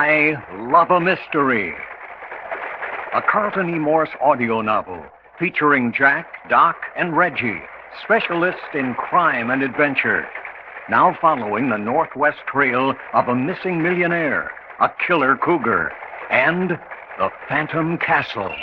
I Love a Mystery, a Carlton E. Morse audio novel featuring Jack, Doc, and Reggie, specialists in crime and adventure, now following the northwest trail of a missing millionaire, a killer cougar, and the Phantom Castle.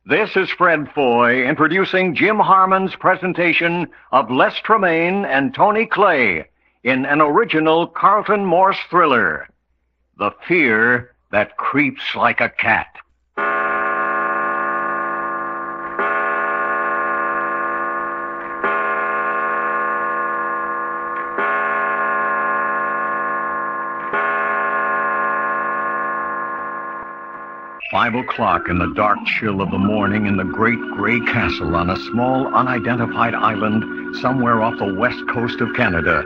This is Fred Foy introducing Jim Harmon's presentation of Les Tremaine and Tony Clay in an original Carlton Morse thriller, The Fear That Creeps Like a Cat. 5 o'clock in the dark chill of the morning in the great gray castle on a small unidentified island somewhere off the west coast of Canada.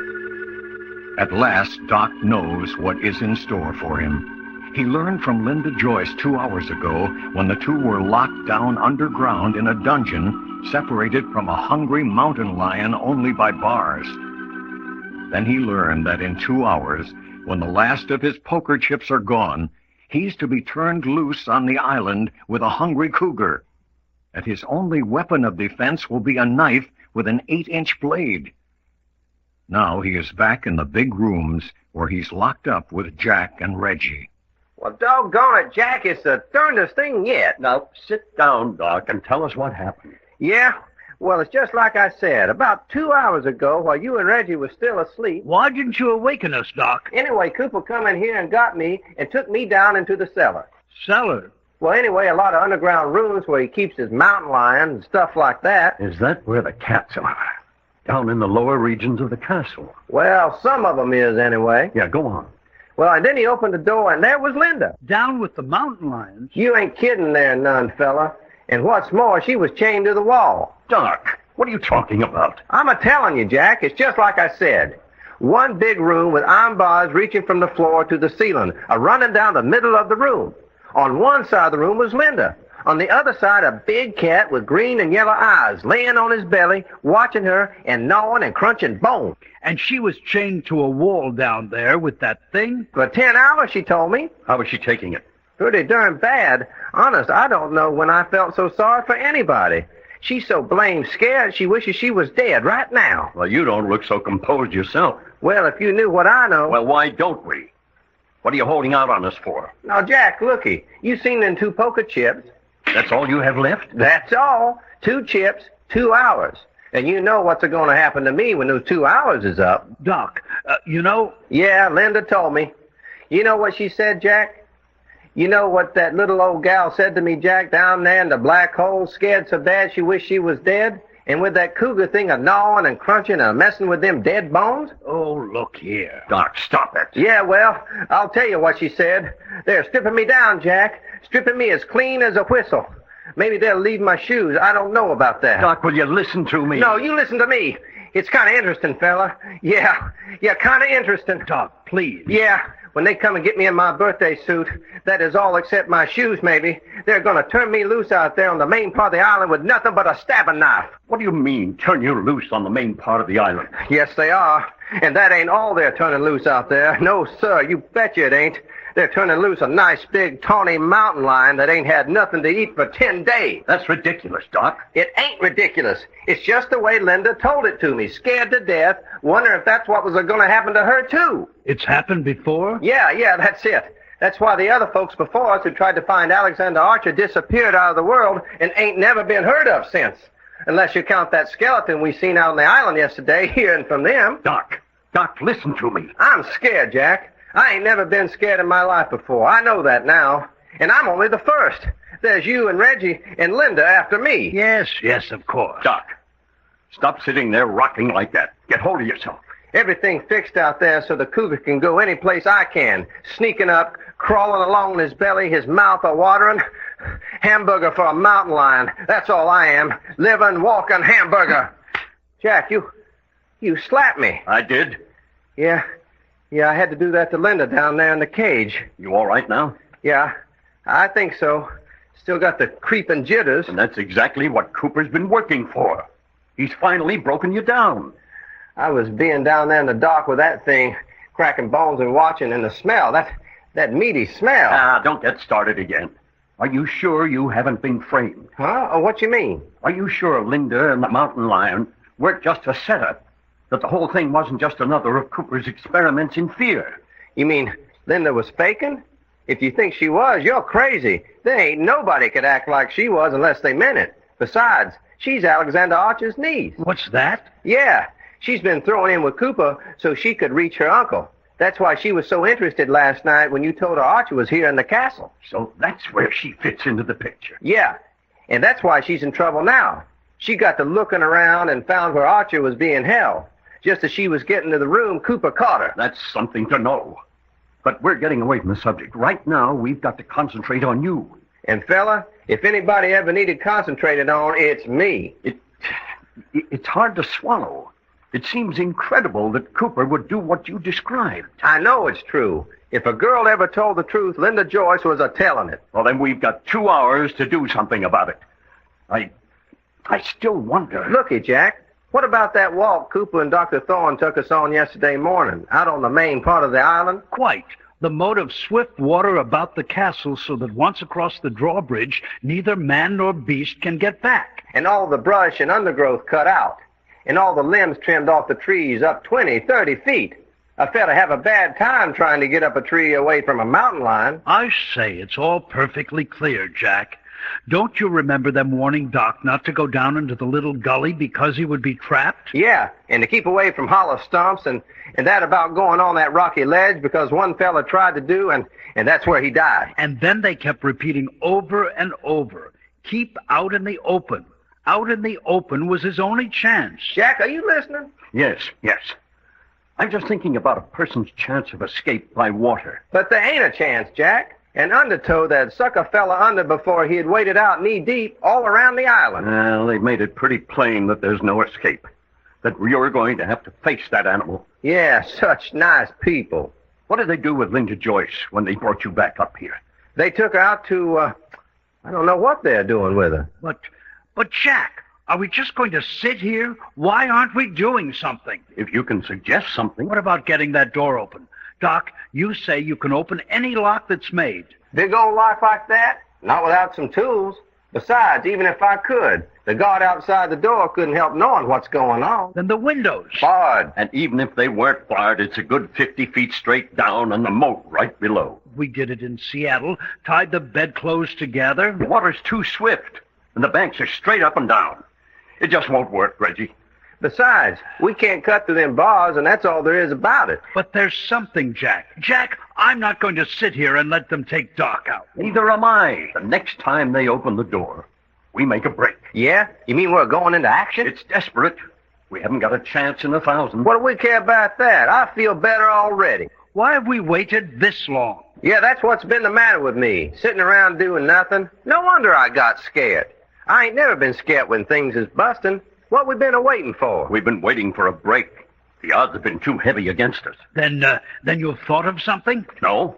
At last, Doc knows what is in store for him. He learned from Linda Joyce 2 hours ago when the two were locked down underground in a dungeon separated from a hungry mountain lion only by bars. Then he learned that in 2 hours, when the last of his poker chips are gone, he's to be turned loose on the island with a hungry cougar. And his only weapon of defense will be a knife with an 8-inch blade. Now he is back in the big rooms where he's locked up with Jack and Reggie. Well, doggone it, Jack, it's the darndest thing yet. Now, sit down, Doc, and tell us what happened. Yeah? Well, it's just like I said. About 2 hours ago, while you and Reggie were still asleep... Why didn't you awaken us, Doc? Anyway, Cooper come in here and got me and took me down into the cellar. Cellar? Well, anyway, a lot of underground rooms where he keeps his mountain lion and stuff like that. Is that where the cats are? Down in the lower regions of the castle? Well, some of them is, anyway. Yeah, go on. Well, and then he opened the door, and there was Linda. Down with the mountain lions? You ain't kidding there, none, fella. And what's more, she was chained to the wall. Doc, what are you talking about? I'm a-telling you, Jack. It's just like I said. One big room with iron bars reaching from the floor to the ceiling, running down the middle of the room. On one side of the room was Linda. On the other side, a big cat with green and yellow eyes, laying on his belly, watching her and gnawing and crunching bone. And she was chained to a wall down there with that thing? For 10 hours, she told me. How was she taking it? Pretty darn bad. Honest, I don't know when I felt so sorry for anybody. She's so blamed scared she wishes she was dead right now. Well, you don't look so composed yourself. Well, if you knew what I know... Well, why don't we? What are you holding out on us for? Now, Jack, looky. You seen them 2 poker chips. That's all you have left? That's all. 2 chips, 2 hours. And you know what's going to happen to me when those 2 hours is up. Doc, you know... Yeah, Linda told me. You know what she said, Jack? You know what that little old gal said to me, Jack, down there in the black hole, scared so bad she wished she was dead? And with that cougar thing gnawing and crunching and messing with them dead bones? Oh, look here. Doc, stop it. Yeah, well, I'll tell you what she said. They're stripping me down, Jack. Stripping me as clean as a whistle. Maybe they'll leave my shoes. I don't know about that. Doc, will you listen to me? No, you listen to me. It's kind of interesting, fella. Yeah, kind of interesting. Doc, please. Yeah, when they come and get me in my birthday suit, that is all except my shoes, maybe, they're going to turn me loose out there on the main part of the island with nothing but a stabbing knife. What do you mean, turn you loose on the main part of the island? Yes, they are. And that ain't all they're turning loose out there. No, sir, you betcha it ain't. They're turning loose a nice big tawny mountain lion that ain't had nothing to eat for 10 days. That's ridiculous, Doc. It ain't ridiculous. It's just the way Linda told it to me, scared to death, wondering if that's what was going to happen to her, too. It's happened before? Yeah, that's it. That's why the other folks before us who tried to find Alexander Archer disappeared out of the world and ain't never been heard of since. Unless you count that skeleton we seen out on the island yesterday, hearing from them. Doc, listen to me. I'm scared, Jack. I ain't never been scared in my life before. I know that now. And I'm only the first. There's you and Reggie and Linda after me. Yes, of course. Doc, stop sitting there rocking like that. Get hold of yourself. Everything fixed out there so the cougar can go any place I can. Sneaking up, crawling along on his belly, his mouth a-watering. Hamburger for a mountain lion. That's all I am. Living, walking hamburger. Jack, you slapped me. I did. Yeah, I had to do that to Linda down there in the cage. You all right now? Yeah, I think so. Still got the creeping jitters. And that's exactly what Cooper's been working for. He's finally broken you down. I was being down there in the dock with that thing, cracking bones and watching, and the smell, that meaty smell. Ah, don't get started again. Are you sure you haven't been framed? Huh? Oh, what you mean? Are you sure Linda and the mountain lion weren't just a setup? That the whole thing wasn't just another of Cooper's experiments in fear? You mean Linda was faking? If you think she was, you're crazy. There ain't nobody could act like she was unless they meant it. Besides, she's Alexander Archer's niece. What's that? Yeah, she's been thrown in with Cooper so she could reach her uncle. That's why she was so interested last night when you told her Archer was here in the castle. So that's where she fits into the picture. Yeah, and that's why she's in trouble now. She got to looking around and found where Archer was being held. Just as she was getting to the room, Cooper caught her. That's something to know. But we're getting away from the subject. Right now, we've got to concentrate on you. And fella, if anybody ever needed concentrated on, it's me. It's hard to swallow. It seems incredible that Cooper would do what you described. I know it's true. If a girl ever told the truth, Linda Joyce was a-telling it. Well, then we've got 2 hours to do something about it. I still wonder. Looky, Jack. What about that walk Cooper and Dr. Thorne took us on yesterday morning, out on the main part of the island? Quite. The moat of swift water about the castle so that once across the drawbridge, neither man nor beast can get back. And all the brush and undergrowth cut out. And all the limbs trimmed off the trees up 20, 30 feet. A fella have a bad time trying to get up a tree away from a mountain lion. I say, it's all perfectly clear, Jack. Don't you remember them warning Doc not to go down into the little gully because he would be trapped? Yeah, and to keep away from hollow stumps and that about going on that rocky ledge because one fella tried to do, and that's where he died. And then they kept repeating over and over, keep out in the open. Out in the open was his only chance. Jack, are you listening? Yes. I'm just thinking about a person's chance of escape by water. But there ain't a chance, Jack. An undertow that'd suck a fella under before he had waded out knee-deep all around the island. Well, they made it pretty plain that there's no escape. That you're going to have to face that animal. Yeah, such nice people. What did they do with Linda Joyce when they brought you back up here? They took her out to, I don't know what they're doing with her. But Jack, are we just going to sit here? Why aren't we doing something? If you can suggest something. What about getting that door open? Doc, you say you can open any lock that's made. Big old lock like that? Not without some tools. Besides, even if I could, the guard outside the door couldn't help knowing what's going on. Then the windows. Barred. And even if they weren't barred, it's a good 50 feet straight down and the moat right below. We did it in Seattle, tied the bedclothes together. The water's too swift, and the banks are straight up and down. It just won't work, Reggie. Besides, we can't cut through them bars, and that's all there is about it. But there's something, Jack. Jack, I'm not going to sit here and let them take Doc out. Neither am I. The next time they open the door, we make a break. Yeah? You mean we're going into action? It's desperate. We haven't got a chance in 1,000. What do we care about that? I feel better already. Why have we waited this long? Yeah, that's what's been the matter with me. Sitting around doing nothing. No wonder I got scared. I ain't never been scared when things is busting. What we been a-waiting for? We've been waiting for a break. The odds have been too heavy against us. Then you've thought of something? No,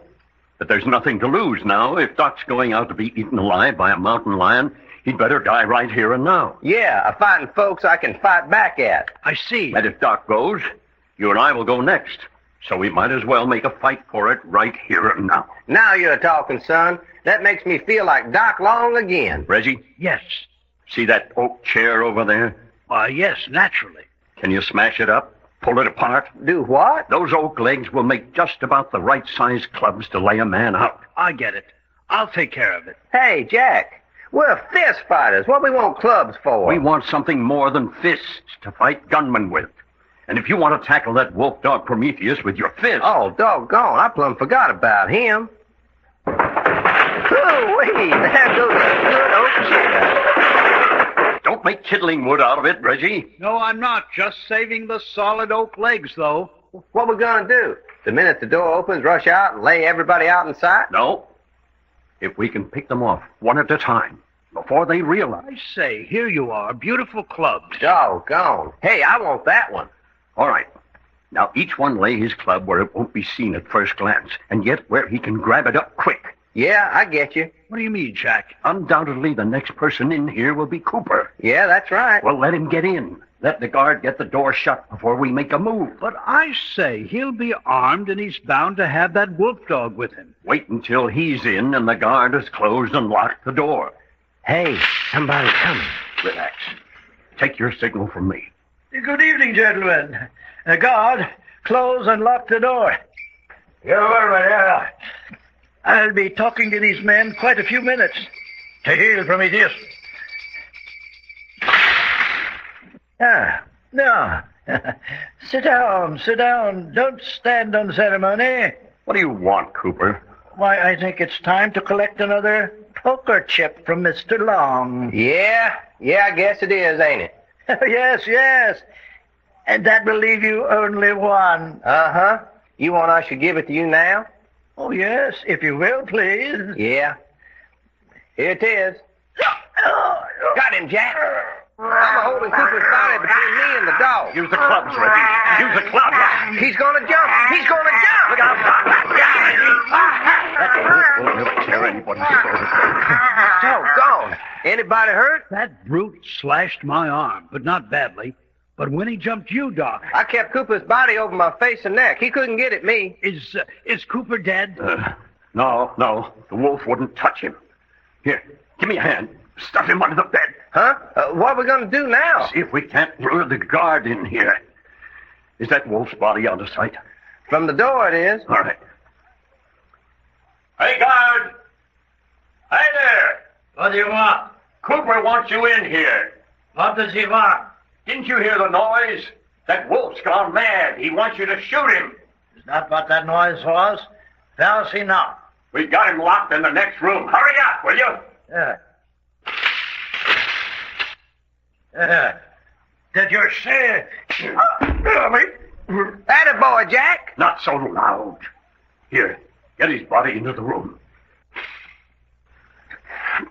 but there's nothing to lose now. If Doc's going out to be eaten alive by a mountain lion, he'd better die right here and now. Yeah, a fighting folks I can fight back at. I see. And if Doc goes, you and I will go next. So we might as well make a fight for it right here and now. Now you're talking, son. That makes me feel like Doc Long again. Reggie? Yes. See that oak chair over there? Why, yes, naturally. Can you smash it up? Pull it apart? Do what? Those oak legs will make just about the right size clubs to lay a man out. I get it. I'll take care of it. Hey, Jack, we're fist fighters. What we want clubs for? We want something more than fists to fight gunmen with. And if you want to tackle that wolf dog Prometheus with your fist... Oh, doggone, I plumb forgot about him. Ooh-wee, there goes a good oak chair. Don't make kindling wood out of it, Reggie. No, I'm not. Just saving the solid oak legs, though. What we gonna do? The minute the door opens, rush out and lay everybody out in sight? No. If we can pick them off one at a time before they realize. I say, here you are, beautiful clubs. Doggone. Hey, I want that one. All right. Now, each one lay his club where it won't be seen at first glance, and yet where he can grab it up quick. Yeah, I get you. What do you mean, Jack? Undoubtedly, the next person in here will be Cooper. Yeah, that's right. Well, let him get in. Let the guard get the door shut before we make a move. But I say, he'll be armed and he's bound to have that wolf dog with him. Wait until he's in and the guard has closed and locked the door. Hey, somebody's coming. Relax. Take your signal from me. Good evening, gentlemen. Guard, close and lock the door. I'll be talking to these men quite a few minutes. To heal from it is. No. Sit down. Don't stand on ceremony. What do you want, Cooper? Why, I think it's time to collect another poker chip from Mr. Long. Yeah, I guess it is, ain't it? Yes. And that will leave you only one. Uh-huh. You want I should give it to you now? Oh, yes, if you will, please. Yeah. Here it is. Got him, Jack. I'm holding Cooper's body between me and the dog. Use the clubs, Reggie. Use the clubs. He's gonna jump. Look out. That wolf won't ever tear anybody's throat. Doggone. Anybody hurt? That brute slashed my arm, but not badly. But when he jumped you, Doc... I kept Cooper's body over my face and neck. He couldn't get at me. Is Cooper dead? No. The wolf wouldn't touch him. Here, give me a hand. Stuff him under the bed. Huh? What are we going to do now? See if we can't lure the guard in here. Is that wolf's body out of sight? From the door it is. All right. Hey, guard! Hey there! What do you want? Cooper wants you in here. What does he want? Didn't you hear the noise? That wolf's gone mad. He wants you to shoot him. Is that what that noise was? Where is he now? We got him locked in the next room. Hurry up, will you? Did you say... Attaboy, Jack. Not so loud. Here, get his body into the room.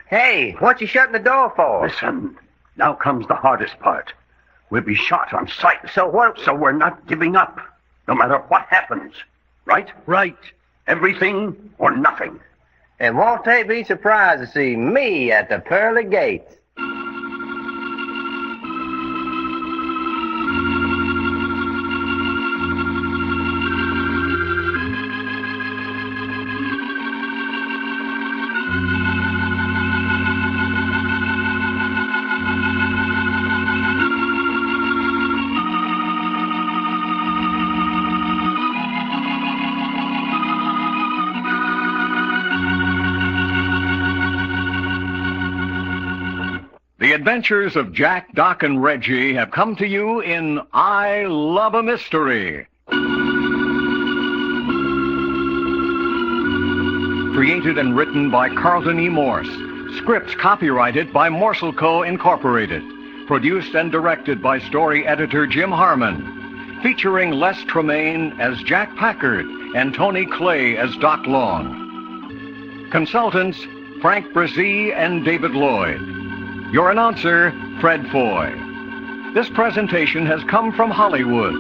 Hey, what you shutting the door for? Listen, now comes the hardest part. We'll be shot on sight. So we're not giving up, no matter what happens. Right? Right. Everything or nothing. And won't they be surprised to see me at the pearly gates? The adventures of Jack, Doc, and Reggie have come to you in I Love a Mystery. Created and written by Carlton E. Morse. Scripts copyrighted by Morsel Co. Incorporated. Produced and directed by story editor Jim Harmon. Featuring Les Tremaine as Jack Packard and Tony Clay as Doc Long. Consultants Frank Brzee and David Lloyd. Your announcer, Fred Foy. This presentation has come from Hollywood.